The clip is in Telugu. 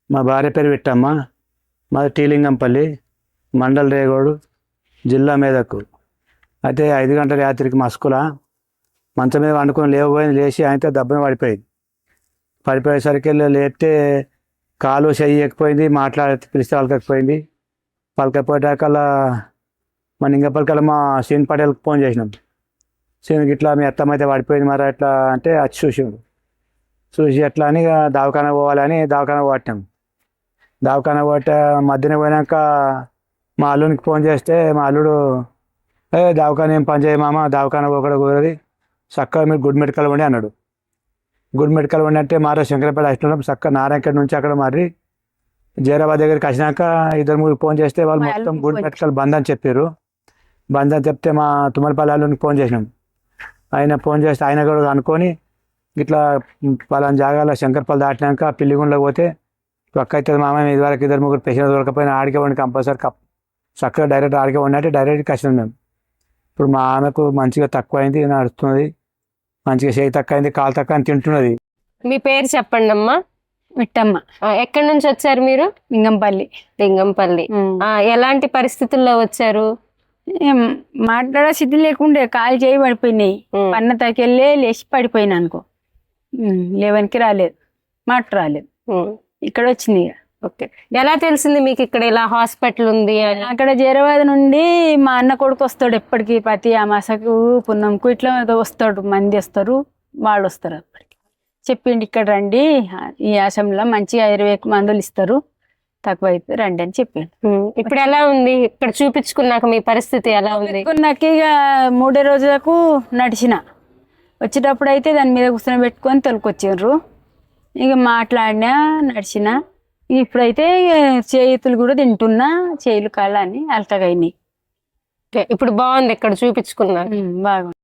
మా భార్య పేరు పెట్టమ్మా. మాది టీలింగంపల్లి, మండల్ రేగోడు, జిల్లా మెదక్. అయితే 5 గంటల రాత్రికి మస్కుల మంచం మీద వండుకొని లేవబోయింది. లేచి ఆయనతో దెబ్బన పడిపోయింది. పడిపోయేసరికి లేపితే కాలు చెయ్యి ఎక్కిపోయింది. పిలిస్తే పలకపోయింది. పలకపోయేటాకల్లా మన ఇంగపల్లికల్లా మా సీన్ పటేల్కి ఫోన్ చేసినాం. సీన్కి ఇట్లా మీ అత్తమ్మ అయితే పడిపోయింది మరి ఎట్లా అంటే వచ్చి చూసి ఎట్లా అని దవాఖాన పోవాలని దవాఖాన పట్టినాం. దవాఖాన పట్ట మధ్యన పోయినాక మా అల్లునికి ఫోన్ చేస్తే మా అల్లుడు దవాఖాన ఏం పని చేయమామ, దవాఖాన పోకూడదు కుదరది, చక్కగా మీరు గుడ్ మెడికల్ వండి అన్నాడు. గుడ్ మెడికల్ వండి అంటే మారే శంకరపేట వచ్చినాం. చక్కగా నారాయణఖేడ్ నుంచి అక్కడ మరి జైరాబాద్ దగ్గరికి వచ్చినాక 2-3 ఫోన్ చేస్తే వాళ్ళు మొత్తం గుడ్ మెడికల్ బంద్ అని చెప్పారు. బంద్ అని చెప్తే మా తుమ్మలపల్లి అల్లునికి ఫోన్ చేసినాం. ఆయన ఫోన్ చేస్తే ఆయన కూడా అనుకొని ఇట్లా పలానా జాగాలో శంకర్పల్లి దాటినాక పిల్లిగుండలో పోతే పక్క అవుతుంది మామ, ఇదివరకు 2-3 పేషెంట్ దొరకపోయినా ఆడికే వండి కంపల్సరీ చక్కగా డైరెక్ట్ ఆడికే వండి డైరెక్ట్గా వచ్చినాం మేము. ఇప్పుడు మా ఆమెకు మంచిగా తక్కువ అయింది, నడుస్తున్నది, మంచిగా చేయి తక్కువ అయింది, కాలు తక్కువ అని తింటున్నది. మీ పేరు చెప్పండి అమ్మా. మిట్టమ్మ. ఎక్కడి నుంచి వచ్చారు మీరు? లింగంపల్లి. ఎలాంటి పరిస్థితుల్లో వచ్చారు? మాట్లాడే స్థితి లేకుండే, కాలు చేయి పడిపోయినాయి. పన్న తకెళ్ళే లేచి పడిపోయినా అనుకో. 11కి రాలేదు, మాట రాలేదు, ఇక్కడ వచ్చింది. ఓకే, ఎలా తెలిసింది మీకు ఇక్కడ ఇలా హాస్పిటల్ ఉంది అని? అక్కడ జైరాబాద్ నుండి మా అన్న కొడుకు వస్తాడు ఎప్పటికి, ప్రతి అమాసకు పున్నంకు ఇట్లా వస్తాడు, మంది వస్తారు, వాళ్ళు వస్తారు. అప్పటికి చెప్పిండి ఇక్కడ రండి, ఈ ఆశ్రమంలో మంచిగా 20 మందులు ఇస్తారు, తక్కువ అయితే రండి అని చెప్పాను. ఇప్పుడు ఎలా ఉంది? ఇక్కడ చూపించుకున్నాక మీ పరిస్థితి ఎలా ఉంది? నాకు ఇక 3 రోజులకు నడిచిన, వచ్చేటప్పుడు అయితే దాని మీద కూర్చొని పెట్టుకొని తొలకొచ్చారు. ఇక మాట్లాడినా నడిచిన. ఇప్పుడైతే చేతులు కూడా తింటున్నా, చేతులు కాళ్ళని అలకగా అయినాయి. ఇప్పుడు బాగుంది ఇక్కడ చూపించుకున్నా? బాగుంది.